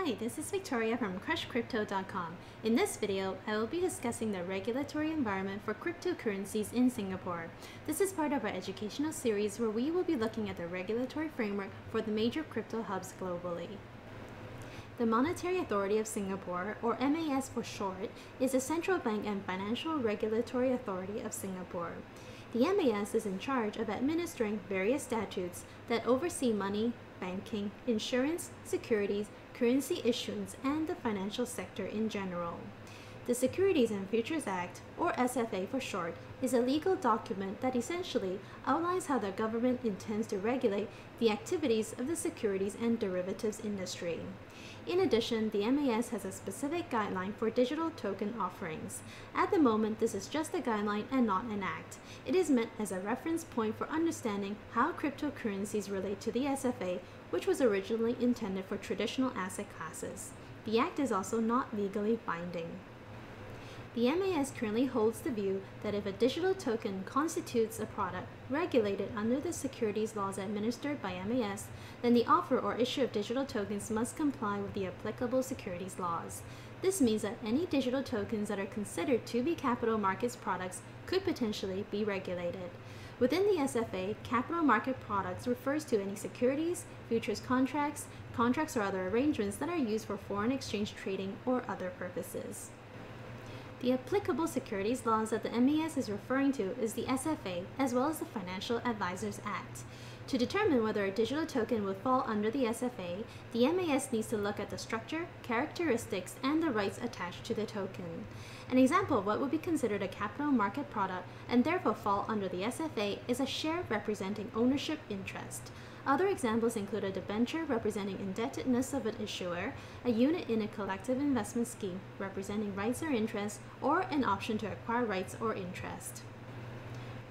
Hi, this is Victoria from crushcrypto.com. In this video, I will be discussing the regulatory environment for cryptocurrencies in Singapore. This is part of our educational series where we will be looking at the regulatory framework for the major crypto hubs globally. The Monetary Authority of Singapore, or MAS for short, is the central bank and financial regulatory authority of Singapore. The MAS is in charge of administering various statutes that oversee money, banking, insurance, securities, currency issuance, and the financial sector in general. The Securities and Futures Act, or SFA for short, is a legal document that essentially outlines how the government intends to regulate the activities of the securities and derivatives industry. In addition, the MAS has a specific guideline for digital token offerings. At the moment, this is just a guideline and not an act. It is meant as a reference point for understanding how cryptocurrencies relate to the SFA, which was originally intended for traditional asset classes. The act is also not legally binding. The MAS currently holds the view that if a digital token constitutes a product regulated under the securities laws administered by MAS, then the offer or issue of digital tokens must comply with the applicable securities laws. This means that any digital tokens that are considered to be capital markets products could potentially be regulated. Within the SFA, capital market products refers to any securities, futures contracts or other arrangements that are used for foreign exchange trading or other purposes. The applicable securities laws that the MAS is referring to is the SFA, as well as the Financial Advisors Act. To determine whether a digital token would fall under the SFA, the MAS needs to look at the structure, characteristics, and the rights attached to the token. An example of what would be considered a capital market product and therefore fall under the SFA is a share representing ownership interest. Other examples include a debenture representing indebtedness of an issuer, a unit in a collective investment scheme representing rights or interests, or an option to acquire rights or interest.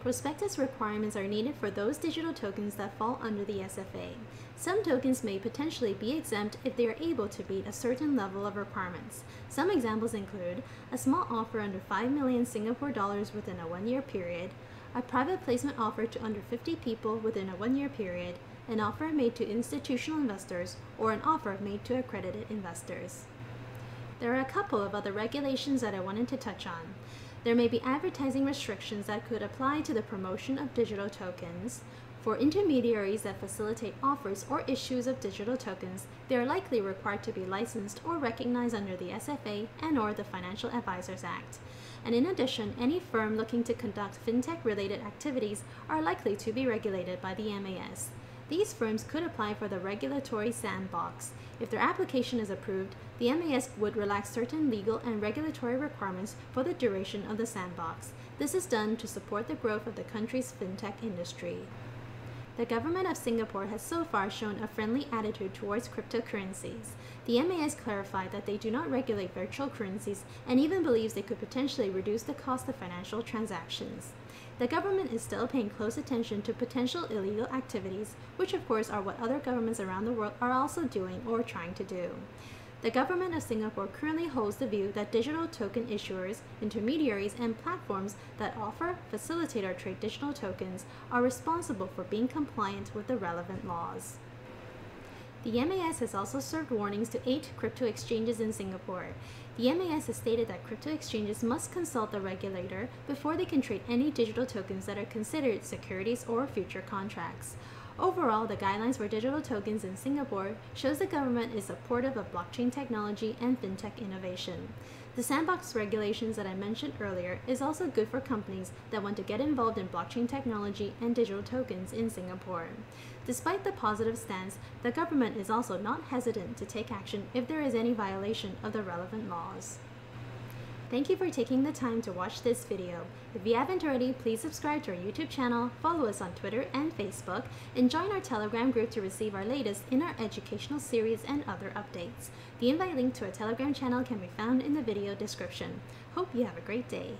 Prospectus requirements are needed for those digital tokens that fall under the SFA. Some tokens may potentially be exempt if they are able to meet a certain level of requirements. Some examples include a small offer under 5 million Singapore dollars within a 1-year period, a private placement offer to under 50 people within a 1-year period, an offer made to institutional investors, or an offer made to accredited investors. There are a couple of other regulations that I wanted to touch on. There may be advertising restrictions that could apply to the promotion of digital tokens. For intermediaries that facilitate offers or issues of digital tokens, they are likely required to be licensed or recognized under the SFA and/or the Financial Advisors Act. And in addition, any firm looking to conduct fintech-related activities are likely to be regulated by the MAS. These firms could apply for the regulatory sandbox. If their application is approved, the MAS would relax certain legal and regulatory requirements for the duration of the sandbox. This is done to support the growth of the country's fintech industry. The government of Singapore has so far shown a friendly attitude towards cryptocurrencies. The MAS clarified that they do not regulate virtual currencies and even believes they could potentially reduce the cost of financial transactions. The government is still paying close attention to potential illegal activities, which of course are what other governments around the world are also doing or trying to do. The government of Singapore currently holds the view that digital token issuers, intermediaries, and platforms that offer, facilitate, or trade digital tokens are responsible for being compliant with the relevant laws. The MAS has also served warnings to 8 crypto exchanges in Singapore. The MAS has stated that crypto exchanges must consult the regulator before they can trade any digital tokens that are considered securities or future contracts. Overall, the guidelines for digital tokens in Singapore shows the government is supportive of blockchain technology and fintech innovation. The sandbox regulations that I mentioned earlier is also good for companies that want to get involved in blockchain technology and digital tokens in Singapore. Despite the positive stance, the government is also not hesitant to take action if there is any violation of the relevant laws. Thank you for taking the time to watch this video. If you haven't already, please subscribe to our YouTube channel, follow us on Twitter and Facebook, and join our Telegram group to receive our latest in our educational series and other updates. The invite link to our Telegram channel can be found in the video description. Hope you have a great day.